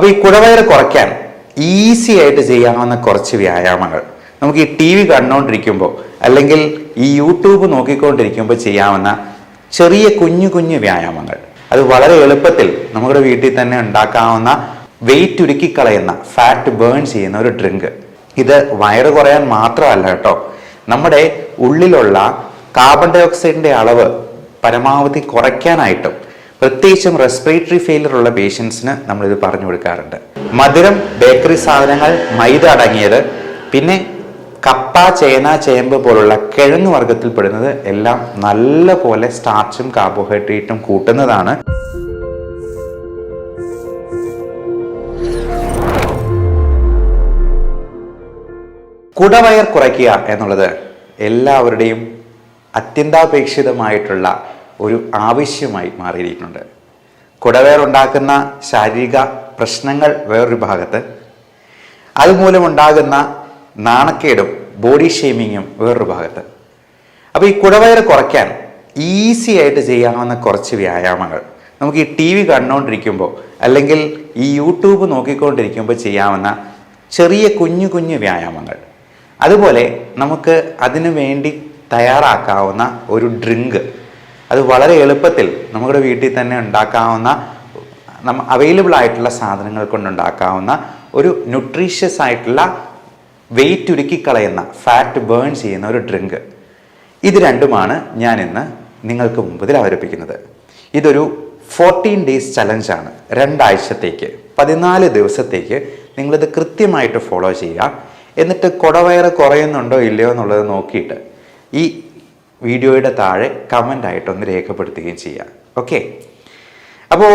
അപ്പോൾ ഈ കുടവയറ് കുറയ്ക്കാൻ ഈസി ആയിട്ട് ചെയ്യാവുന്ന കുറച്ച് വ്യായാമങ്ങൾ നമുക്ക് ഈ ടി വി കണ്ടുകൊണ്ടിരിക്കുമ്പോൾ അല്ലെങ്കിൽ ഈ യൂട്യൂബ് നോക്കിക്കൊണ്ടിരിക്കുമ്പോൾ ചെയ്യാവുന്ന ചെറിയ കുഞ്ഞു കുഞ്ഞു വ്യായാമങ്ങൾ. അത് വളരെ എളുപ്പത്തിൽ നമ്മുടെ വീട്ടിൽ തന്നെ ഉണ്ടാക്കാവുന്ന വെയിറ്റ് ഉരുക്കിക്കളയുന്ന ഫാറ്റ് ബേൺ ചെയ്യുന്ന ഒരു ഡ്രിങ്ക്. ഇത് വയറ് കുറയാൻ മാത്രമല്ല കേട്ടോ, നമ്മുടെ ഉള്ളിലുള്ള കാർബൺ ഡൈ ഓക്സൈഡിന്റെ അളവ് പരമാവധി കുറയ്ക്കാനായിട്ടും പ്രത്യേകിച്ചും റെസ്പിറേറ്ററി ഫെയിലിയർ ഉള്ള പേഷ്യൻസിന് നമ്മളിത് പറഞ്ഞു കൊടുക്കാറുണ്ട്. മധുരം, ബേക്കറി സാധനങ്ങൾ, മൈദ അടങ്ങിയത്, പിന്നെ കപ്പ, ചേന, ചേമ്പ് പോലുള്ള കിഴങ്ങ് വർഗത്തിൽപ്പെടുന്നത് എല്ലാം നല്ല പോലെ സ്റ്റാർച്ചും കാർബോഹൈഡ്രേറ്റും കൂട്ടുന്നതാണ്. കുടവയർ കുറയ്ക്കുക എന്നുള്ളത് എല്ലാവരുടെയും അത്യന്താപേക്ഷിതമായിട്ടുള്ള ഒരു ആവശ്യമായി മാറിയിരിക്കുന്നുണ്ട്. കുടവയർ ഉണ്ടാക്കുന്ന ശാരീരിക പ്രശ്നങ്ങൾ വേറൊരു ഭാഗത്ത്, അതുമൂലമുണ്ടാകുന്ന നാണക്കേടും ബോഡി ഷെയ്മിങ്ങും വേറൊരു ഭാഗത്ത്. അപ്പോൾ ഈ കുടവയർ കുറയ്ക്കാൻ ഈസി ആയിട്ട് ചെയ്യാവുന്ന കുറച്ച് വ്യായാമങ്ങൾ നമുക്ക് ഈ ടി വി കണ്ടുകൊണ്ടിരിക്കുമ്പോൾ അല്ലെങ്കിൽ ഈ യൂട്യൂബ് നോക്കിക്കൊണ്ടിരിക്കുമ്പോൾ ചെയ്യാവുന്ന ചെറിയ കുഞ്ഞു കുഞ്ഞു വ്യായാമങ്ങൾ. അതുപോലെ നമുക്ക് അതിനു വേണ്ടി തയ്യാറാക്കാവുന്ന ഒരു ഡ്രിങ്ക്. അത് വളരെ എളുപ്പത്തിൽ നമ്മുടെ വീട്ടിൽ തന്നെ ഉണ്ടാക്കാവുന്ന അവൈലബിൾ ആയിട്ടുള്ള സാധനങ്ങൾ കൊണ്ടുണ്ടാക്കാവുന്ന ഒരു ന്യൂട്രീഷ്യസ് ആയിട്ടുള്ള വെയിറ്റ് ഉരുക്കിക്കളയുന്ന ഫാറ്റ് ബേൺ ചെയ്യുന്ന ഒരു ഡ്രിങ്ക്. ഇത് രണ്ടുമാണ് ഞാൻ ഇന്ന് നിങ്ങൾക്ക് മുമ്പിൽ അവതരിപ്പിക്കുന്നത്. ഇതൊരു 14 ഡേയ്സ് ചലഞ്ചാണ്. 2 ആഴ്ചത്തേക്ക് 14 ദിവസത്തേക്ക് നിങ്ങളിത് കൃത്യമായിട്ട് ഫോളോ ചെയ്യുക. എന്നിട്ട് കുടവയറ് കുറയുന്നുണ്ടോ ഇല്ലയോ എന്നുള്ളത് നോക്കിയിട്ട് ഈ വീഡിയോയുടെ താഴെ കമൻ്റ് ആയിട്ടൊന്ന് രേഖപ്പെടുത്തുകയും ചെയ്യുക. ഓക്കെ, അപ്പോൾ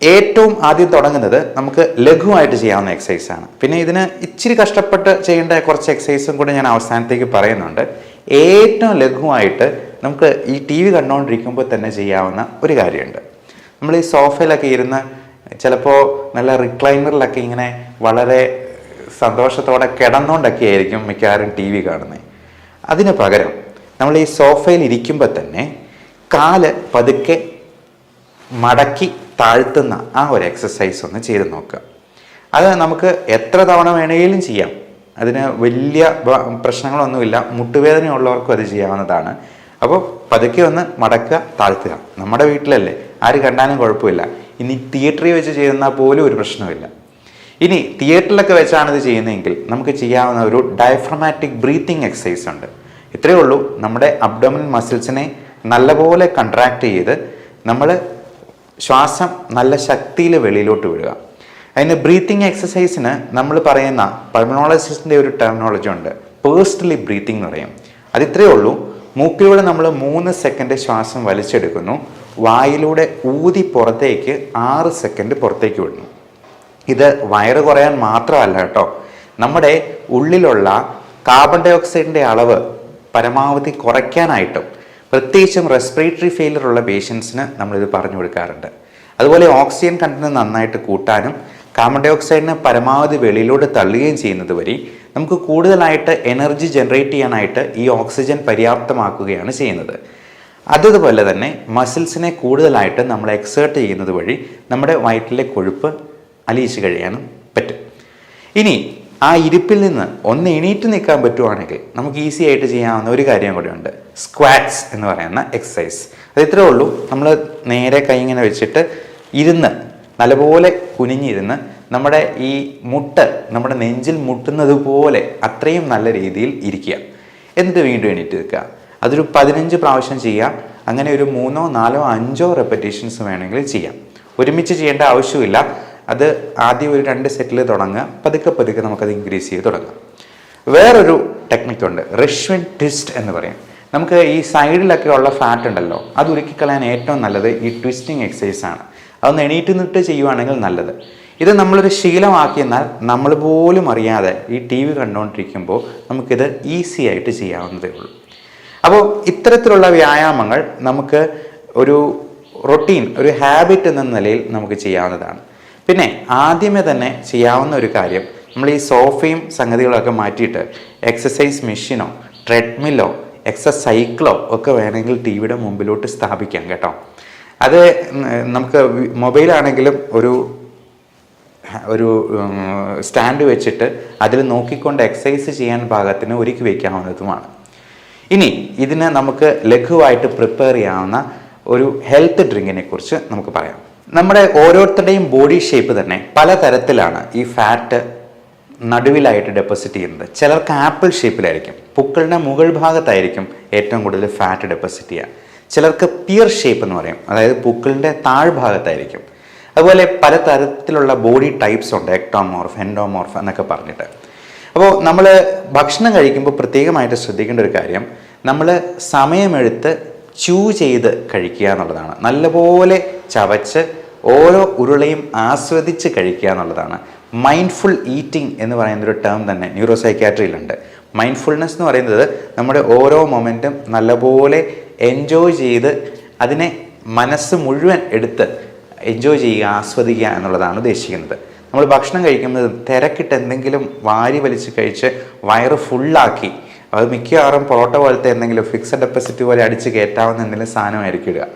ഏറ്റവും ആദ്യം തുടങ്ങുന്നത് നമുക്ക് ലഘുവായിട്ട് ചെയ്യാവുന്ന എക്സസൈസാണ്. പിന്നെ ഇതിന് ഇച്ചിരി കഷ്ടപ്പെട്ട് ചെയ്യേണ്ട കുറച്ച് എക്സസൈസും കൂടെ ഞാൻ അവസാനത്തേക്ക് പറയുന്നുണ്ട്. ഏറ്റവും ലഘുവായിട്ട് നമുക്ക് ഈ ടി വി കണ്ടുകൊണ്ടിരിക്കുമ്പോൾ തന്നെ ചെയ്യാവുന്ന ഒരു കാര്യമുണ്ട്. നമ്മൾ ഈ സോഫയിലൊക്കെ ഇരുന്ന് ചിലപ്പോൾ നല്ല റിക്ലൈനറിലൊക്കെ ഇങ്ങനെ വളരെ സന്തോഷത്തോടെ കിടന്നുകൊണ്ടൊക്കെ ആയിരിക്കും മിക്കവാറും ടി വി കാണുന്നത്. അതിന് പകരം നമ്മൾ ഈ സോഫയിൽ ഇരിക്കുമ്പോൾ തന്നെ കാല് പതുക്കെ മടക്കി താഴ്ത്തുന്ന ആ ഒരു എക്സസൈസ് ഒന്ന് ചെയ്ത് നോക്കുക. അത് നമുക്ക് എത്ര തവണ വേണമെങ്കിലും ചെയ്യാം. അതിന് വലിയ പ്രശ്നങ്ങളൊന്നുമില്ല. മുട്ടുവേദനയുള്ളവർക്കും അത് ചെയ്യാവുന്നതാണ്. അപ്പോൾ പതുക്കെ ഒന്ന് മടക്കുക, താഴ്ത്തുക. നമ്മുടെ വീട്ടിലല്ലേ, ആര് കണ്ടാലും കുഴപ്പമില്ല. ഇനി തിയേറ്ററിൽ വെച്ച് ചെയ്യുന്നാൽ പോലും ഒരു പ്രശ്നമില്ല. ഇനി തിയേറ്ററിലൊക്കെ വെച്ചാണ് ഇത് ചെയ്യുന്നതെങ്കിൽ നമുക്ക് ചെയ്യാവുന്ന ഒരു ഡയഫ്രമാറ്റിക് ബ്രീത്തിങ് എക്സസൈസ് ഉണ്ട്. ഇത്രയേ ഉള്ളൂ. നമ്മുടെ അബ്ഡോമിനൽ മസിൽസിനെ നല്ലപോലെ കൺട്രാക്ട് ചെയ്ത് നമ്മൾ ശ്വാസം നല്ല ശക്തിയിൽ വെളിയിലോട്ട് വിടുക. അതിന് ബ്രീത്തിങ് എക്സസൈസിന് നമ്മൾ പറയുന്ന പൾമണോളജിസ്റ്റിൻ്റെ ഒരു ടെർമിനോളജി ഉണ്ട്, പേഴ്സണലി ബ്രീത്തിങ് എന്ന് പറയും. അതിത്രയേ ഉള്ളൂ. മൂക്കിലൂടെ നമ്മൾ 3 സെക്കൻഡ് ശ്വാസം വലിച്ചെടുക്കുന്നു, വായിലൂടെ ഊതി പുറത്തേക്ക് 6 സെക്കൻഡ് പുറത്തേക്ക് വിടുന്നു. ഇത് വയറ് കുറയാൻ മാത്രമല്ല കേട്ടോ, നമ്മുടെ ഉള്ളിലുള്ള കാർബൺ ഡൈ ഓക്സൈഡിൻ്റെ അളവ് പരമാവധി കുറയ്ക്കാനായിട്ടും പ്രത്യേകിച്ചും റെസ്പിറേറ്ററി ഫെയിലിയർ ഉള്ള പേഷ്യൻസിന് നമ്മളിത് പറഞ്ഞു കൊടുക്കാറുണ്ട്. അതുപോലെ ഓക്സിജൻ കണ്ടന്റ് നന്നായിട്ട് കൂട്ടാനും കാർബൺ ഡൈ ഓക്സൈഡിനെ പരമാവധി വെളിയിലോട്ട് തള്ളുകയും ചെയ്യുന്നത് വഴി നമുക്ക് കൂടുതലായിട്ട് എനർജി ജനറേറ്റ് ചെയ്യാനായിട്ട് ഈ ഓക്സിജൻ പര്യാപ്തമാക്കുകയാണ് ചെയ്യുന്നത്. അതുപോലെ തന്നെ മസിൽസിനെ കൂടുതലായിട്ട് നമ്മൾ എക്സേർട്ട് ചെയ്യുന്നത് വഴി നമ്മുടെ വയറ്റിലെ കൊഴുപ്പ് അലിയിച്ച് കഴിയാനും പറ്റും. ഇനി ആ ഇരിപ്പിൽ നിന്ന് ഒന്ന് എണീറ്റ് നിൽക്കാൻ പറ്റുവാണെങ്കിൽ നമുക്ക് ഈസി ആയിട്ട് ചെയ്യാവുന്ന ഒരു കാര്യം കൂടിയുണ്ട്, സ്ക്വാറ്റ്സ് എന്ന് പറയുന്ന എക്സസൈസ്. അത് ഇത്രേ ഉള്ളൂ. നമ്മൾ നേരെ കൈ ഇങ്ങനെ വെച്ചിട്ട് ഇരുന്ന് നല്ലപോലെ കുനിഞ്ഞിരുന്ന് നമ്മുടെ ഈ മുട്ട് നമ്മുടെ നെഞ്ചിൽ മുട്ടുന്നത് പോലെ അത്രയും നല്ല രീതിയിൽ ഇരിക്കുക. എന്നിട്ട് വീണ്ടും എണീറ്റ് നിൽക്കുക. അതൊരു 15 പ്രാവശ്യം ചെയ്യാം. അങ്ങനെ ഒരു 3, 4, 5 റെപ്പറ്റീഷൻസ് വേണമെങ്കിൽ ചെയ്യാം. ഒരുമിച്ച് ചെയ്യേണ്ട ആവശ്യമില്ല. അത് ആദ്യം ഒരു 2 സെറ്റിൽ തുടങ്ങുക, പതുക്കെ പതുക്കെ നമുക്കത് ഇൻക്രീസ് ചെയ്ത് തുടങ്ങാം. വേറൊരു ടെക്നിക്കുണ്ട്, റിഷ്വിൻ ട്വിസ്റ്റ് എന്ന് പറയും. നമുക്ക് ഈ സൈഡിലൊക്കെ ഉള്ള ഫാറ്റ് ഉണ്ടല്ലോ, അത് ഉരുക്കിക്കളയാൻ ഏറ്റവും നല്ലത് ഈ ട്വിസ്റ്റിംഗ് എക്സസൈസ് ആണ്. അതൊന്ന് എണീറ്റ് നിന്നിട്ട് ചെയ്യുവാണെങ്കിൽ നല്ലത്. ഇത് നമ്മളൊരു ശീലമാക്കിയെന്നാൽ നമ്മൾ പോലും അറിയാതെ ഈ ടി വി കണ്ടുകൊണ്ടിരിക്കുമ്പോൾ നമുക്കിത് ഈസി ആയിട്ട് ചെയ്യാവുന്നതേ ഉള്ളൂ. അപ്പോൾ ഇത്തരത്തിലുള്ള വ്യായാമങ്ങൾ നമുക്ക് ഒരു റൊട്ടീൻ, ഒരു ഹാബിറ്റ് എന്ന നിലയിൽ നമുക്ക് ചെയ്യാവുന്നതാണ്. പിന്നെ ആദ്യമേ തന്നെ ചെയ്യാവുന്ന ഒരു കാര്യം, നമ്മൾ ഈ സോഫയും സംഗതികളൊക്കെ മാറ്റിയിട്ട് എക്സസൈസ് മെഷീനോ ട്രെഡ്മില്ലോ സൈക്കിളോ ഒക്കെ വേണമെങ്കിൽ ടി വിയുടെ മുമ്പിലോട്ട് സ്ഥാപിക്കാം കേട്ടോ. അത് നമുക്ക് മൊബൈലാണെങ്കിലും ഒരു ഒരു സ്റ്റാൻഡ് വെച്ചിട്ട് അതിൽ നോക്കിക്കൊണ്ട് എക്സസൈസ് ചെയ്യാൻ പാകത്തിന് ഒരുക്കി വയ്ക്കാവുന്നതുമാണ്. ഇനി ഇതിന് നമുക്ക് ലഘുവായിട്ട് പ്രിപ്പയർ ചെയ്യാവുന്ന ഒരു ഹെൽത്ത് ഡ്രിങ്കിനെ കുറിച്ച് നമുക്ക് പറയാം. നമ്മുടെ ഓരോരുത്തരുടെയും ബോഡി ഷേപ്പ് തന്നെ പലതരത്തിലാണ് ഈ ഫാറ്റ് നടുവിലായിട്ട് ഡെപ്പോസിറ്റ് ചെയ്യുന്നത്. ചിലർക്ക് ആപ്പിൾ ഷേപ്പിലായിരിക്കും, പുക്കളുടെ മുകൾ ഭാഗത്തായിരിക്കും ഏറ്റവും കൂടുതൽ ഫാറ്റ് ഡെപ്പോസിറ്റ് ചെയ്യുക. ചിലർക്ക് പിയർ ഷേപ്പ് എന്ന് പറയും, അതായത് പുക്കളുടെ താഴ്ഭാഗത്തായിരിക്കും. അതുപോലെ പലതരത്തിലുള്ള ബോഡി ടൈപ്സ് ഉണ്ട്, എക്ടോമോർഫ്, എൻഡോമോർഫ് എന്നൊക്കെ പറഞ്ഞിട്ട്. അപ്പോൾ നമ്മൾ ഭക്ഷണം കഴിക്കുമ്പോൾ പ്രത്യേകമായിട്ട് ശ്രദ്ധിക്കേണ്ട ഒരു കാര്യം, നമ്മൾ സമയമെടുത്ത് ചെയ്ത് കഴിക്കുക എന്നുള്ളതാണ്. നല്ലപോലെ ചവച്ച് ഓരോ ഉരുളയും ആസ്വദിച്ച് കഴിക്കുക എന്നുള്ളതാണ്. മൈൻഡ്ഫുൾ ഈറ്റിംഗ് എന്ന് പറയുന്നൊരു ടേം തന്നെ ന്യൂറോ സൈക്യാട്രിയിലുണ്ട്. മൈൻഡ്ഫുൾനെസ് എന്ന് പറയുന്നത് നമ്മുടെ ഓരോ മൊമെൻറ്റും നല്ലപോലെ എൻജോയ് ചെയ്ത് അതിനെ മനസ്സ് മുഴുവൻ എടുത്ത് എൻജോയ് ചെയ്യുക, ആസ്വദിക്കുക എന്നുള്ളതാണ് ഉദ്ദേശിക്കുന്നത്. നമ്മൾ ഭക്ഷണം കഴിക്കുമ്പോൾ തിരക്കിട്ട് എന്തെങ്കിലും വാരി വലിച്ച് കഴിച്ച് വയറ് ഫുള്ളാക്കി, അത് മിക്കവാറും പൊറോട്ട പോലത്തെ എന്തെങ്കിലും ഫിക്സഡ് ഡെപ്പോസിറ്റ് പോലെ അടിച്ച് കയറ്റാവുന്ന എന്തെങ്കിലും സാധനമായിരിക്കും ഇടുക.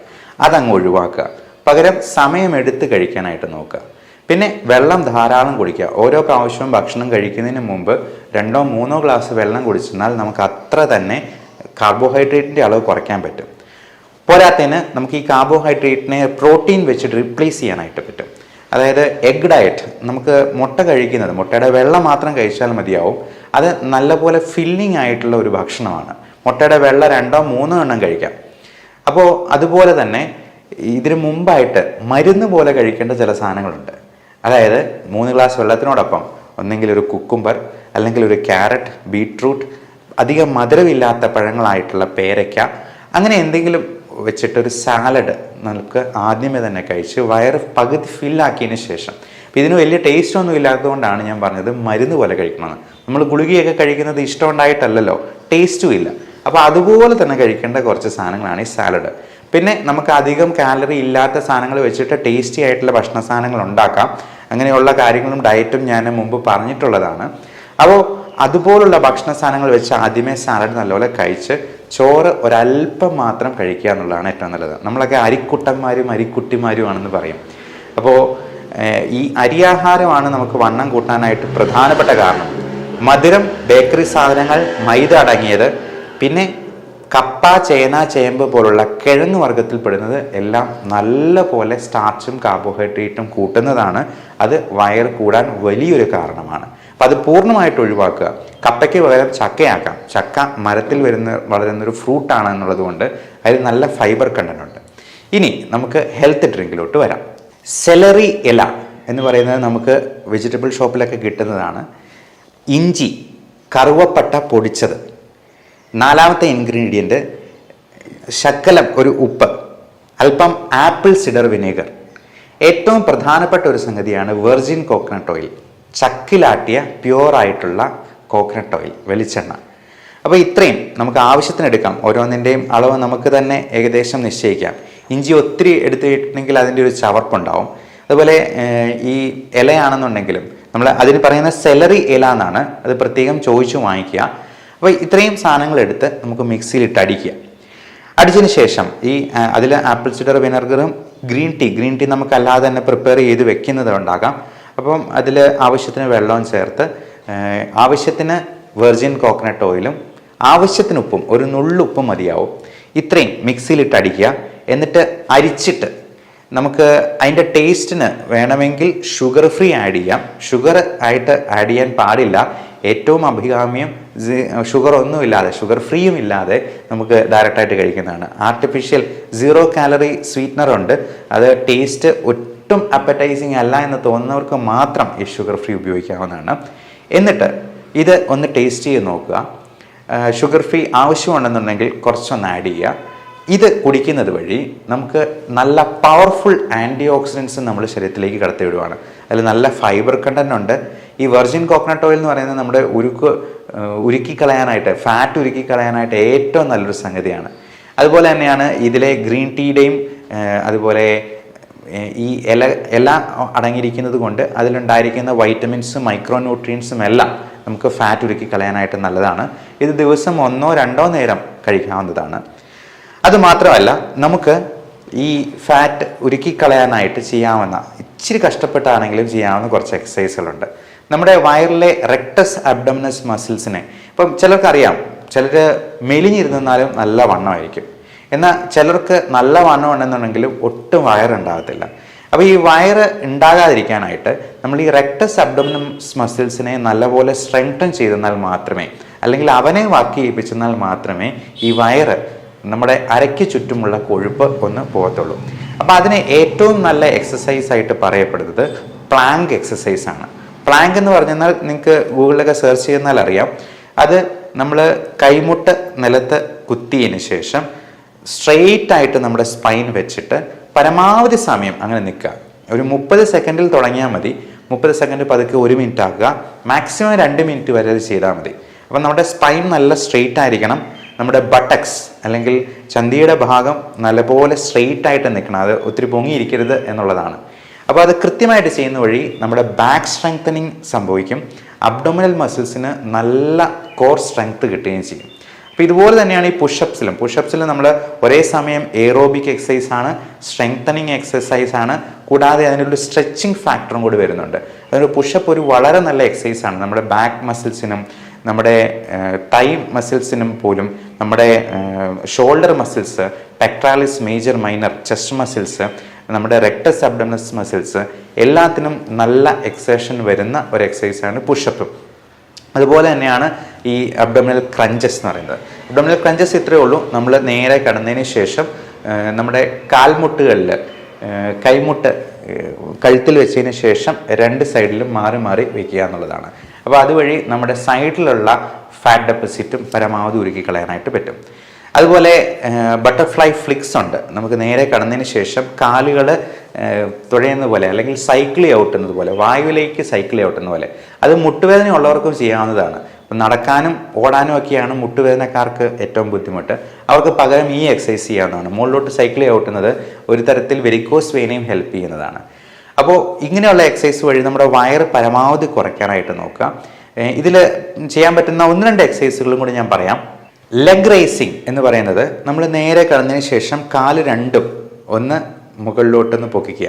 അതങ്ങ് ഒഴിവാക്കുക. പകരം സമയമെടുത്ത് കഴിക്കാനായിട്ട് നോക്കുക. പിന്നെ വെള്ളം ധാരാളം കുടിക്കുക. ഓരോ പ്രാവശ്യവും ഭക്ഷണം കഴിക്കുന്നതിന് മുമ്പ് 2-3 ഗ്ലാസ് വെള്ളം കുടിച്ചെന്നാൽ നമുക്ക് അത്ര തന്നെ കാർബോഹൈഡ്രേറ്റിൻ്റെ അളവ് കുറയ്ക്കാൻ പറ്റും. പോരാത്തതിന് നമുക്ക് ഈ കാർബോഹൈഡ്രേറ്റിനെ പ്രോട്ടീൻ വെച്ചിട്ട് റീപ്ലേസ് ചെയ്യാനായിട്ട് പറ്റും. അതായത് എഗ് ഡയറ്റ്, നമുക്ക് മുട്ട കഴിക്കുന്നത്, മുട്ടയുടെ വെള്ള മാത്രം കഴിച്ചാൽ മതിയാവും. അത് നല്ലപോലെ ഫില്ലിംഗ് ആയിട്ടുള്ള ഒരു ഭക്ഷണമാണ്. മുട്ടയുടെ വെള്ള 2-3 എണ്ണം കഴിക്കാം. അപ്പോൾ അതുപോലെ തന്നെ ഇതിന് മുമ്പായിട്ട് മരുന്ന് പോലെ കഴിക്കേണ്ട ചില സാധനങ്ങളുണ്ട്. അതായത് 3 ഗ്ലാസ് വെള്ളത്തിനോടൊപ്പം ഒന്നെങ്കിൽ ഒരു കുക്കുംബർ, അല്ലെങ്കിൽ ഒരു ക്യാരറ്റ്, ബീട്രൂട്ട്, അധികം മധുരമില്ലാത്ത പഴങ്ങളായിട്ടുള്ള പേരയ്ക്ക, അങ്ങനെ എന്തെങ്കിലും വെച്ചിട്ടൊരു സാലഡ് നമുക്ക് ആദ്യമേ തന്നെ കഴിച്ച് വയറ് പകുതി ഫില്ലാക്കിയതിന് ശേഷം, ഇതിന് വലിയ ടേസ്റ്റ് ഒന്നും ഇല്ലാത്തതുകൊണ്ടാണ് ഞാൻ പറഞ്ഞത് മരുന്ന് പോലെ കഴിക്കണമെന്ന്. നമ്മൾ ഗുളികയൊക്കെ കഴിക്കുന്നത് ഇഷ്ടമുണ്ടായിട്ടല്ലല്ലോ, ടേസ്റ്റും ഇല്ല. അപ്പോൾ അതുപോലെ തന്നെ കഴിക്കേണ്ട കുറച്ച് സാധനങ്ങളാണ് ഈ സാലഡ്. പിന്നെ നമുക്ക് അധികം കാലറി ഇല്ലാത്ത സാധനങ്ങൾ വെച്ചിട്ട് ടേസ്റ്റി ആയിട്ടുള്ള ഭക്ഷണ സാധനങ്ങൾ ഉണ്ടാക്കാം. അങ്ങനെയുള്ള കാര്യങ്ങളും ഡയറ്റും ഞാൻ മുമ്പ് പറഞ്ഞിട്ടുള്ളതാണ്. അപ്പോൾ അതുപോലുള്ള ഭക്ഷണ സാധനങ്ങൾ വെച്ച് ആദ്യമേ സാലഡ് നല്ലപോലെ കഴിച്ച് ചോറ് ഒരല്പം മാത്രം കഴിക്കുക എന്നുള്ളതാണ് ഏറ്റവും നല്ലത്. നമ്മളൊക്കെ അരിക്കുട്ടന്മാരും അരിക്കുട്ടിമാരുമാണെന്ന് പറയും. അപ്പോൾ ഈ അരിയാഹാരമാണ് നമുക്ക് വണ്ണം കൂട്ടാനായിട്ട് പ്രധാനപ്പെട്ട കാരണം. മധുരം, ബേക്കറി സാധനങ്ങൾ, മൈദ അടങ്ങിയത്, പിന്നെ കപ്പ, ചേന, ചേമ്പ് പോലുള്ള കിഴങ്ങ് വർഗത്തിൽപ്പെടുന്നത് എല്ലാം നല്ല പോലെ സ്റ്റാർച്ചും കാർബോഹൈഡ്രേറ്റും കൂട്ടുന്നതാണ്. അത് വയർ കൂടാൻ വലിയൊരു കാരണമാണ്. അപ്പം അത് പൂർണ്ണമായിട്ട് ഒഴിവാക്കുക. കപ്പയ്ക്ക് പകരം ചക്കയാക്കാം. ചക്ക മരത്തിൽ വളരുന്നൊരു ഫ്രൂട്ടാണ് എന്നുള്ളത് കൊണ്ട് അതിൽ നല്ല ഫൈബർ കണ്ടന്റ് ഉണ്ട്. ഇനി നമുക്ക് ഹെൽത്ത് ഡ്രിങ്കിലോട്ട് വരാം. സെലറി ഇല എന്ന് പറയുന്നത് നമുക്ക് വെജിറ്റബിൾ ഷോപ്പിലൊക്കെ കിട്ടുന്നതാണ്. ഇഞ്ചി, കറുവപ്പട്ട പൊടിച്ചത്, 4ാമത്തെ ഇൻഗ്രീഡിയൻറ്റ് ശകലം ഒരു ഉപ്പ്, അല്പം ആപ്പിൾ സിഡർ വിനേഗർ. ഏറ്റവും പ്രധാനപ്പെട്ട ഒരു സംഗതിയാണ് വെർജിൻ കോക്കനട്ട് ഓയിൽ, ചക്കിലാട്ടിയ പ്യുവറായിട്ടുള്ള കോക്കനട്ട് ഓയിൽ, വെളിച്ചെണ്ണ. അപ്പോൾ ഇത്രയും നമുക്ക് ആവശ്യത്തിന് എടുക്കാം. ഓരോന്നിൻ്റെയും അളവ് നമുക്ക് തന്നെ ഏകദേശം നിശ്ചയിക്കാം. ഇഞ്ചി ഒത്തിരി എടുത്തിട്ടുണ്ടെങ്കിൽ അതിൻ്റെ ഒരു ചവർപ്പുണ്ടാവും. അതുപോലെ ഈ ഇലയാണെന്നുണ്ടെങ്കിലും നമ്മൾ അതിന് പറയുന്ന സെലറി ഇല എന്നാണ്, അത് പ്രത്യേകം ചോദിച്ചു വാങ്ങിക്കുക. അപ്പോൾ ഇത്രയും സാധനങ്ങൾ എടുത്ത് നമുക്ക് മിക്സിയിലിട്ട് അടിക്കുക. അടിച്ചതിന് ശേഷം ഈ അതിൽ ആപ്പിൾ സിഡർ വിനെഗറും ഗ്രീൻ ടീ നമുക്ക് അല്ലാതെ തന്നെ പ്രിപ്പയർ ചെയ്ത് വെക്കുന്നത് ഉണ്ടാകാം. അപ്പം അതിൽ ആവശ്യത്തിന് വെള്ളവും ചേർത്ത് ആവശ്യത്തിന് വെർജിൻ കോക്കനട്ട് ഓയിലും ആവശ്യത്തിന് ഉപ്പും, ഒരു നുള്ളുപ്പും മതിയാവും. ഇത്രയും മിക്സിയിലിട്ട് അടിക്കുക. എന്നിട്ട് അരിച്ചിട്ട് നമുക്ക് അതിൻ്റെ ടേസ്റ്റിന് വേണമെങ്കിൽ ഷുഗർ ഫ്രീ ആഡ് ചെയ്യാം. ഷുഗർ ആയിട്ട് ആഡ് ചെയ്യാൻ പാടില്ല. ഏറ്റവും അഭികാമ്യം ഷുഗർ ഒന്നുമില്ലാതെ, ഷുഗർ ഫ്രീയും ഇല്ലാതെ നമുക്ക് ഡയറക്റ്റായിട്ട് കഴിക്കുന്നതാണ്. ആർട്ടിഫിഷ്യൽ 0 കാലറി സ്വീറ്റ്നർ ഉണ്ട്. അത് ടേസ്റ്റ് ഒട്ടും അപ്പറ്റൈസിങ് അല്ല എന്ന് തോന്നുന്നവർക്ക് മാത്രം ഈ ഷുഗർ ഫ്രീ ഉപയോഗിക്കാവുന്നതാണ്. എന്നിട്ട് ഇത് ഒന്ന് ടേസ്റ്റ് ചെയ്ത് നോക്കുക. ഷുഗർ ഫ്രീ ആവശ്യമുണ്ടെന്നുണ്ടെങ്കിൽ കുറച്ചൊന്ന് ആഡ് ചെയ്യുക. ഇത് കുടിക്കുന്നത് വഴി നമുക്ക് നല്ല പവർഫുൾ ആൻറ്റി ഓക്സിഡൻസ് നമ്മൾ ശരീരത്തിലേക്ക് കടത്തിവിടുവാണ്. അതിൽ നല്ല ഫൈബർ കണ്ടന്റ് ഉണ്ട്. ഈ വെർജിൻ കോക്കനട്ട് ഓയിൽ എന്ന് പറയുന്നത് നമ്മുടെ ഉരുക്കിക്കളയാനായിട്ട്, ഫാറ്റ് ഉരുക്കിക്കളയാനായിട്ട് ഏറ്റവും നല്ലൊരു സംഗതിയാണ്. അതുപോലെ തന്നെയാണ് ഇതിലെ ഗ്രീൻ ടീയുടെയും അതുപോലെ ഈ ഇല അടങ്ങിയിരിക്കുന്നത് കൊണ്ട് അതിലുണ്ടായിരിക്കുന്ന വൈറ്റമിൻസും മൈക്രോ ന്യൂട്രിയൻസും എല്ലാം നമുക്ക് ഫാറ്റ് ഉരുക്കിക്കളയാനായിട്ട് നല്ലതാണ്. ഇത് ദിവസം 1-2 നേരം കഴിക്കാവുന്നതാണ്. അതുമാത്രമല്ല, നമുക്ക് ഈ ഫാറ്റ് ഉരുക്കിക്കളയാനായിട്ട് ചെയ്യാവുന്ന ഇച്ചിരി കഷ്ടപ്പെട്ടാണെങ്കിലും ചെയ്യാവുന്ന കുറച്ച് എക്സസൈസുകളുണ്ട്. നമ്മുടെ വയറിലെ റെക്ടസ് അബ്ഡോമിനസ് മസിൽസിനെ ഇപ്പം ചിലർക്കറിയാം, ചിലർ മെലിഞ്ഞിരുന്നാലും നല്ല വണ്ണമായിരിക്കും, എന്നാൽ ചിലർക്ക് നല്ല വണ്ണം ഉണ്ടെന്നുണ്ടെങ്കിലും ഒട്ടും വയറുണ്ടാകത്തില്ല. അപ്പോൾ ഈ വയറ് ഉണ്ടാകാതിരിക്കാനായിട്ട് നമ്മൾ ഈ റെക്ടസ് അബ്ഡോമിനസ് മസിൽസിനെ നല്ലപോലെ സ്ട്രെങ്തൻ ചെയ്തെന്നാൽ മാത്രമേ, അല്ലെങ്കിൽ അവനെ വർക്ക് ചെയ്യിപ്പിച്ചെന്നാൽ മാത്രമേ ഈ വയറ് നമ്മുടെ അരയ്ക്ക് ചുറ്റുമുള്ള കൊഴുപ്പ് ഒന്ന് പോകത്തുള്ളൂ. അപ്പോൾ അതിന് ഏറ്റവും നല്ല എക്സസൈസ് ആയിട്ട് പറയപ്പെടുന്നത് പ്ലാങ്ക് എക്സസൈസ് ആണ്. പ്ലാങ്ക് എന്ന് പറഞ്ഞാൽ നിങ്ങൾക്ക് ഗൂഗിളിലൊക്കെ സെർച്ച് ചെയ്യുന്നാൽ അറിയാം. അത് നമ്മൾ കൈമുട്ട് നിലത്ത് കുത്തിയതിന് ശേഷം സ്ട്രെയിറ്റ് ആയിട്ട് നമ്മുടെ സ്പൈൻ വെച്ചിട്ട് പരമാവധി സമയം അങ്ങനെ നിൽക്കുക. ഒരു 30 സെക്കൻഡിൽ തുടങ്ങിയാൽ മതി. 30 സെക്കൻഡ് പതുക്കെ 1 മിനിറ്റ് ആക്കുക. മാക്സിമം 2 മിനിറ്റ് വരെ അത് ചെയ്താൽ മതി. അപ്പം നമ്മുടെ സ്പൈൻ നല്ല സ്ട്രെയിറ്റ് ആയിരിക്കണം. നമ്മുടെ ബട്ടക്സ് അല്ലെങ്കിൽ ചന്തിയുടെ ഭാഗം നല്ലപോലെ സ്ട്രെയിറ്റ് ആയിട്ട് നിൽക്കണം. അത് ഒത്തിരി പൊങ്ങിയിരിക്കരുത് എന്നുള്ളതാണ്. അപ്പോൾ അത് കൃത്യമായിട്ട് ചെയ്യുന്ന വഴി നമ്മുടെ ബാക്ക് സ്ട്രെങ്തനിങ് സംഭവിക്കും. അബ്ഡോമിനൽ മസിൽസിന് നല്ല കോർ സ്ട്രെങ്ത് കിട്ടുകയും ചെയ്യും. അപ്പോൾ ഇതുപോലെ തന്നെയാണ് ഈ പുഷപ്സിലും നമ്മൾ ഒരേ സമയം എയറോബിക് എക്സസൈസ് ആണ്, സ്ട്രെങ്തനിങ് എക്സസൈസ് ആണ്, കൂടാതെ അതിനൊരു സ്ട്രെച്ചിങ് ഫാക്ടറും കൂടി വരുന്നുണ്ട്. അതൊരു പുഷപ്പ് ഒരു വളരെ നല്ല എക്സസൈസ് ആണ്. നമ്മുടെ ബാക്ക് മസിൽസിനും നമ്മുടെ തൈ മസിൽസിനും പോലും, നമ്മുടെ shoulder muscles, pectoralis major minor, chest muscles, നമ്മുടെ റെക്ടസ് അബ്ഡോമിനസ് മസിൽസ് എല്ലാത്തിനും നല്ല എക്സേഷൻ വരുന്ന ഒരു എക്സസൈസാണ് പുഷപ്പ്. അതുപോലെ തന്നെയാണ് ഈ അബ്ഡോമിനൽ ക്രഞ്ചസ് എന്ന് പറയുന്നത്. അബ്ഡോമിനൽ ക്രഞ്ചസ് ഇത്രയേ ഉള്ളൂ. നമ്മൾ നേരെ കിടന്നതിന് ശേഷം നമ്മുടെ കാൽമുട്ടുകളിൽ കൈമുട്ട് കഴുത്തിൽ വെച്ചതിന് ശേഷം 2 സൈഡിലും മാറി മാറി വയ്ക്കുക എന്നുള്ളതാണ്. അപ്പോൾ അതുവഴി നമ്മുടെ സൈഡിലുള്ള ഫാറ്റ് ഡെപ്പോസിറ്റും പരമാവധി ഉരുക്കി കളയാനായിട്ട് പറ്റും. അതുപോലെ ബട്ടർഫ്ലൈ ഫ്ലിക്സ് ഉണ്ട്. നമുക്ക് നേരെ കടന്നതിന് ശേഷം കാലുകൾ തുഴയുന്ന പോലെ അല്ലെങ്കിൽ സൈക്കിൾ ഔട്ടുന്നത് പോലെ, വായുവിലേക്ക് സൈക്കിൾ ഔട്ടുന്ന പോലെ, അത് മുട്ടുവേദന ഉള്ളവർക്കും ചെയ്യാവുന്നതാണ്. അപ്പം നടക്കാനും ഓടാനും ഒക്കെയാണ് മുട്ടുവേദനക്കാർക്ക് ഏറ്റവും ബുദ്ധിമുട്ട്. അവർക്ക് പകരം ഈ എക്സസൈസ് ചെയ്യാവുന്നതാണ്. മുകളിലോട്ട് സൈക്കിൾ ഔട്ടുന്നത് ഒരു തരത്തിൽ വെരിക്കോസ് വെയിനെയും ഹെൽപ്പ് ചെയ്യുന്നതാണ്. അപ്പോൾ ഇങ്ങനെയുള്ള എക്സസൈസ് വഴി നമ്മുടെ വയറ് പരമാവധി കുറയ്ക്കാനായിട്ട് നോക്കുക. ഇതിൽ ചെയ്യാൻ പറ്റുന്ന 1-2 എക്സസൈസുകളും കൂടി ഞാൻ പറയാം. ലെഗ് റേസിംഗ് എന്ന് പറയുന്നത് നമ്മൾ നേരെ കിടന്നതിന് ശേഷം കാല് രണ്ടും ഒന്ന് മുകളിലോട്ടൊന്ന് പൊക്കിക്കുക.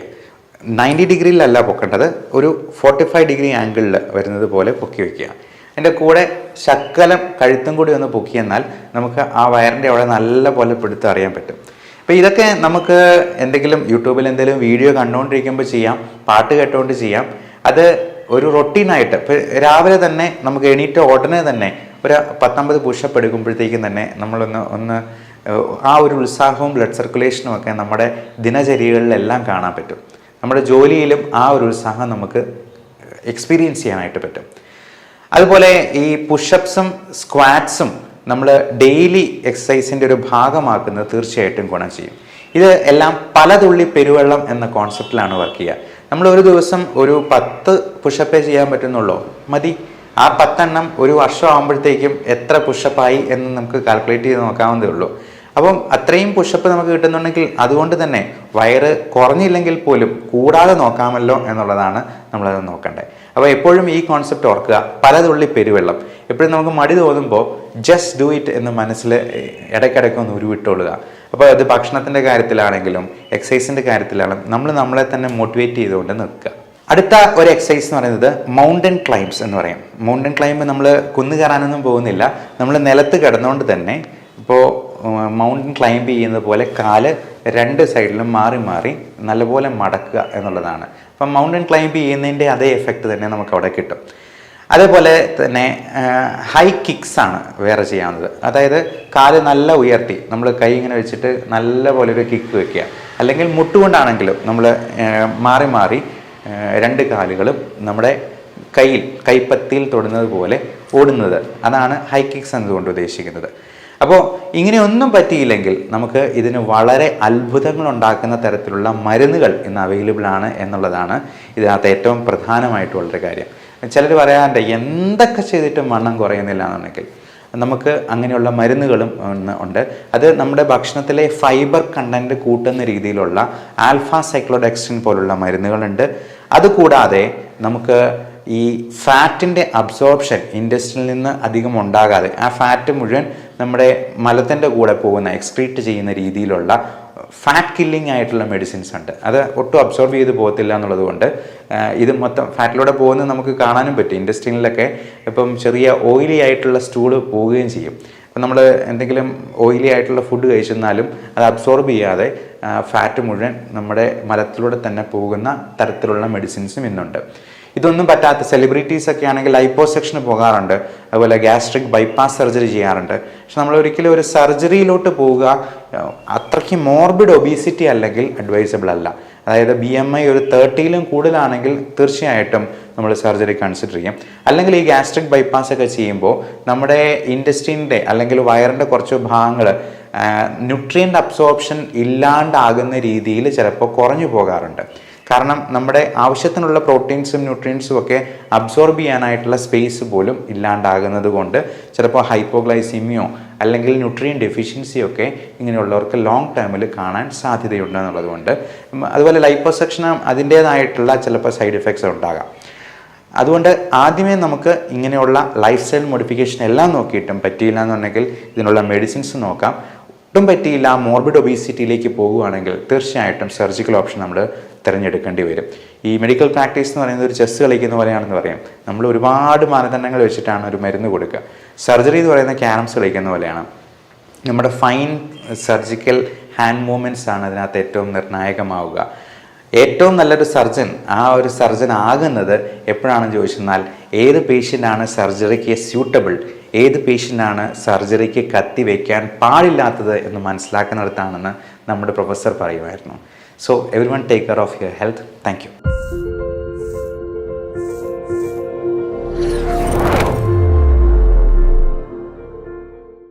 90 ഡിഗ്രിയിലല്ല പൊക്കേണ്ടത്, ഒരു 45 ഡിഗ്രി ആംഗിളിൽ വരുന്നത് പോലെ പൊക്കി വയ്ക്കുക. അതിൻ്റെ കൂടെ ശക്കലം കഴുത്തും കൂടി ഒന്ന് പൊക്കിയെന്നാൽ നമുക്ക് ആ വയറിൻ്റെ അവിടെ നല്ല പോലെ പിടുത്തം അറിയാൻ പറ്റും. അപ്പോൾ ഇതൊക്കെ നമുക്ക് എന്തെങ്കിലും യൂട്യൂബിൽ എന്തെങ്കിലും വീഡിയോ കണ്ടുകൊണ്ടിരിക്കുമ്പോൾ ചെയ്യാം, പാട്ട് കേട്ടുകൊണ്ട് ചെയ്യാം. അത് ഒരു റൊട്ടീനായിട്ട് ഇപ്പോൾ രാവിലെ തന്നെ നമുക്ക് എണീറ്റ ഉടനെ തന്നെ ഒരു 19 പുഷപ്പ് എടുക്കുമ്പോഴത്തേക്കും തന്നെ നമ്മളൊന്ന് ആ ഒരു ഉത്സാഹവും ബ്ലഡ് സർക്കുലേഷനും ഒക്കെ നമ്മുടെ ദിനചര്യകളിലെല്ലാം കാണാൻ പറ്റും. നമ്മുടെ ജോലിയിലും ആ ഒരു ഉത്സാഹം നമുക്ക് എക്സ്പീരിയൻസ് ചെയ്യാനായിട്ട് പറ്റും. അതുപോലെ ഈ പുഷപ്സും സ്ക്വാറ്റ്സും നമ്മൾ ഡെയിലി എക്സസൈസിൻ്റെ ഒരു ഭാഗമാക്കുന്നത് തീർച്ചയായിട്ടും ഗുണം ചെയ്യും. ഇത് എല്ലാം പല തുള്ളി പെരുവെള്ളം എന്ന കോൺസെപ്റ്റിലാണ് വർക്ക് ചെയ്യുക. നമ്മൾ ഒരു ദിവസം ഒരു 10 പുഷപ്പേ ചെയ്യാൻ പറ്റുന്നുള്ളൂ, മതി. ആ 10 എണ്ണം ഒരു വർഷം ആകുമ്പോഴത്തേക്കും എത്ര പുഷപ്പായി എന്ന് നമുക്ക് കാൽക്കുലേറ്റ് ചെയ്ത് നോക്കാവുന്നതേ ഉള്ളൂ. അപ്പം അത്രയും പുഷപ്പ് നമുക്ക് കിട്ടുന്നുണ്ടെങ്കിൽ അതുകൊണ്ട് തന്നെ വയറ് കുറഞ്ഞില്ലെങ്കിൽ പോലും കൂടാതെ നോക്കാമല്ലോ എന്നുള്ളതാണ് നമ്മളത് നോക്കേണ്ടത്. അപ്പോൾ എപ്പോഴും ഈ കോൺസെപ്റ്റ് ഓർക്കുക, പലതുള്ളി പെരുവെള്ളം. എപ്പോഴും നമുക്ക് മടി തോന്നുമ്പോൾ ജസ്റ്റ് ഡു ഇറ്റ് എന്ന് മനസ്സിൽ ഇടയ്ക്കിടയ്ക്കൊന്ന് ഉരുവിട്ടുകൊള്ളുക. അപ്പോൾ അത് ഭക്ഷണത്തിൻ്റെ കാര്യത്തിലാണെങ്കിലും എക്സസൈസിൻ്റെ കാര്യത്തിലാണെങ്കിലും നമ്മൾ നമ്മളെ തന്നെ മോട്ടിവേറ്റ് ചെയ്തുകൊണ്ട് നിൽക്കുക. അടുത്ത ഒരു എക്സസൈസ് എന്ന് പറയുന്നത് മൗണ്ടൻ ക്ലൈംബ്സ് എന്ന് പറയും. മൗണ്ടൻ ക്ലൈംബ് നമ്മൾ കുന്നു കയറാനൊന്നും പോകുന്നില്ല, നമ്മൾ നിലത്ത് കിടന്നുകൊണ്ട് തന്നെ ഇപ്പോൾ മൗണ്ടൻ ക്ലൈംബ് ചെയ്യുന്നത് പോലെ കാല് 2 സൈഡിലും മാറി മാറി നല്ലപോലെ മടക്കുക എന്നുള്ളതാണ്. അപ്പം മൗണ്ടൻ ക്ലൈംബ് ചെയ്യുന്നതിൻ്റെ അതേ എഫക്റ്റ് തന്നെ നമുക്ക് അവിടെ കിട്ടും. അതേപോലെ തന്നെ ഹൈ കിക്സ് ആണ് വേറെ ചെയ്യാവുന്നത്. അതായത് കാല് നല്ല ഉയർത്തി നമ്മൾ കൈ ഇങ്ങനെ വെച്ചിട്ട് നല്ല പോലെ ഒരു കിക്ക് വെക്കുക, അല്ലെങ്കിൽ മുട്ടുകൊണ്ടാണെങ്കിലും നമ്മൾ മാറി മാറി 2 കാലുകളും നമ്മുടെ കൈപ്പത്തിയിൽ തൊടുന്നത് പോലെ ഓടുന്നത്, അതാണ് ഹൈ കിക്സ് എന്നതുകൊണ്ട് ഉദ്ദേശിക്കുന്നത്. അപ്പോൾ ഇങ്ങനെയൊന്നും പറ്റിയില്ലെങ്കിൽ നമുക്ക് ഇതിന് വളരെ അത്ഭുതങ്ങൾ ഉണ്ടാക്കുന്ന തരത്തിലുള്ള മരുന്നുകൾ ഇന്ന് അവൈലബിൾ ആണ് എന്നുള്ളതാണ് ഇതിനകത്ത് ഏറ്റവും പ്രധാനമായിട്ടുള്ളൊരു കാര്യം. ചിലർ പറയാറുണ്ട് എന്തൊക്കെ ചെയ്തിട്ടും വണ്ണം കുറയുന്നില്ല എന്നുണ്ടെങ്കിൽ നമുക്ക് അങ്ങനെയുള്ള മരുന്നുകളും ഉണ്ട്. അത് നമ്മുടെ ഭക്ഷണത്തിലെ ഫൈബർ കണ്ടന്റ് കൂട്ടുന്ന രീതിയിലുള്ള ആൽഫ സൈക്ലോഡെക്സിൻ പോലുള്ള മരുന്നുകളുണ്ട്. അതുകൂടാതെ നമുക്ക് ഈ ഫാറ്റിൻ്റെ അബ്സോർപ്ഷൻ ഇൻഡസ്ട്രിയിൽ നിന്ന് അധികം ഉണ്ടാകാതെ ആ ഫാറ്റ് മുഴുവൻ നമ്മുടെ മലത്തിൻ്റെ കൂടെ പോകുന്ന എക്സ്ക്രീറ്റ് ചെയ്യുന്ന രീതിയിലുള്ള ഫാറ്റ് കില്ലിംഗ് ആയിട്ടുള്ള മെഡിസിൻസ് ഉണ്ട്. അത് ഒട്ടും അബ്സോർബ് ചെയ്ത് പോകത്തില്ല എന്നുള്ളത് കൊണ്ട് ഇത് മൊത്തം ഫാറ്റിലൂടെ പോകുന്നത് നമുക്ക് കാണാനും പറ്റും. ഇൻഡസ്ട്രിയിലൊക്കെ ഇപ്പം ചെറിയ ഓയിലി ആയിട്ടുള്ള സ്റ്റൂള് പോവുകയും ചെയ്യും. അപ്പം നമ്മൾ എന്തെങ്കിലും ഓയിലി ആയിട്ടുള്ള ഫുഡ് കഴിച്ചെന്നാലും അത് അബ്സോർബ് ചെയ്യാതെ ഫാറ്റ് മുഴുവൻ നമ്മുടെ മലത്തിലൂടെ തന്നെ പോകുന്ന തരത്തിലുള്ള മെഡിസിൻസും ഇന്നുണ്ട്. ഇതൊന്നും പറ്റാത്ത സെലിബ്രിറ്റീസ് ഒക്കെ ആണെങ്കിൽ ലൈപ്പോസെക്ഷന് പോകാറുണ്ട്, അതുപോലെ ഗ്യാസ്ട്രിക് ബൈപ്പാസ് സർജറി ചെയ്യാറുണ്ട്. പക്ഷെ നമ്മൾ ഒരിക്കലും ഒരു സർജറിയിലോട്ട് പോവുക അത്രയ്ക്ക് മോർബിഡ് ഒബീസിറ്റി അല്ലെങ്കിൽ അഡ്വൈസബിൾ അല്ല. അതായത് BMI ഒരു 30-ലും കൂടുതലാണെങ്കിൽ തീർച്ചയായിട്ടും നമ്മൾ സർജറി കൺസിഡർ ചെയ്യും. അല്ലെങ്കിൽ ഈ ഗ്യാസ്ട്രിക് ബൈപ്പാസ് ഒക്കെ ചെയ്യുമ്പോൾ നമ്മുടെ ഇൻഡസ്ട്രീൻ്റെ അല്ലെങ്കിൽ വയറിൻ്റെ കുറച്ച് ഭാഗങ്ങൾ ന്യൂട്രിയൻ്റ് അബ്സോർപ്ഷൻ ഇല്ലാണ്ടാകുന്ന രീതിയിൽ ചിലപ്പോൾ കുറഞ്ഞു പോകാറുണ്ട്. കാരണം നമ്മുടെ ആവശ്യത്തിനുള്ള പ്രോട്ടീൻസും ന്യൂട്രിയൻസും ഒക്കെ അബ്സോർബ് ചെയ്യാനായിട്ടുള്ള സ്പേസ് പോലും ഇല്ലാണ്ടാകുന്നത് കൊണ്ട് ചിലപ്പോൾ ഹൈപ്പോഗ്ലൈസീമിയോ അല്ലെങ്കിൽ ന്യൂട്രിയൻ ഡെഫിഷ്യൻസിയോ ഒക്കെ ഇങ്ങനെയുള്ളവർക്ക് ലോങ് ടേമിൽ കാണാൻ സാധ്യതയുണ്ട് എന്നുള്ളത് കൊണ്ട്. അതുപോലെ ലൈപ്പോസെക്ഷൻ അതിൻ്റേതായിട്ടുള്ള ചിലപ്പോൾ സൈഡ് എഫക്ട്സ് ഉണ്ടാകാം. അതുകൊണ്ട് ആദ്യമേ നമുക്ക് ഇങ്ങനെയുള്ള ലൈഫ് സ്റ്റൈൽ മോഡിഫിക്കേഷൻ എല്ലാം നോക്കിയിട്ടും പറ്റിയില്ല എന്നുണ്ടെങ്കിൽ ഇതിനുള്ള മെഡിസിൻസ് നോക്കാം. ഒട്ടും പറ്റിയില്ല, മോർബിഡ് ഒബീസിറ്റിയിലേക്ക് പോകുകയാണെങ്കിൽ തീർച്ചയായിട്ടും സർജിക്കൽ ഓപ്ഷൻ നമ്മൾ തിരഞ്ഞെടുക്കേണ്ടി വരും. ഈ മെഡിക്കൽ പ്രാക്ടീസ് എന്ന് പറയുന്നത് ഒരു ചെസ്സ് കളിക്കുന്ന പോലെയാണെന്ന് പറയും. നമ്മൾ ഒരുപാട് മാനദണ്ഡങ്ങൾ വെച്ചിട്ടാണ് ഒരു മരുന്ന് കൊടുക്കുക. സർജറി എന്ന് പറയുന്ന ക്യാരംസ് കളിക്കുന്ന പോലെയാണ്. നമ്മുടെ ഫൈൻ സർജിക്കൽ ഹാൻഡ് മൂവ്മെൻറ്റ്സ് ആണ് അതിനകത്ത് ഏറ്റവും നിർണായകമാവുക. ഏറ്റവും നല്ലൊരു സർജൻ ഒരു സർജൻ ആകുന്നത് എപ്പോഴാണെന്ന് ചോദിച്ചെന്നാൽ ഏത് പേഷ്യൻ്റാണ് സർജറിക്ക് സ്യൂട്ടബിൾ, ഏത് പേഷ്യൻ്റാണ് സർജറിക്ക് കത്തി വയ്ക്കാൻ പാടില്ലാത്തത് എന്ന് മനസ്സിലാക്കുന്നിടത്താണെന്ന് നമ്മുടെ പ്രൊഫസർ പറയുമായിരുന്നു. So everyone take care of your health. Thank you.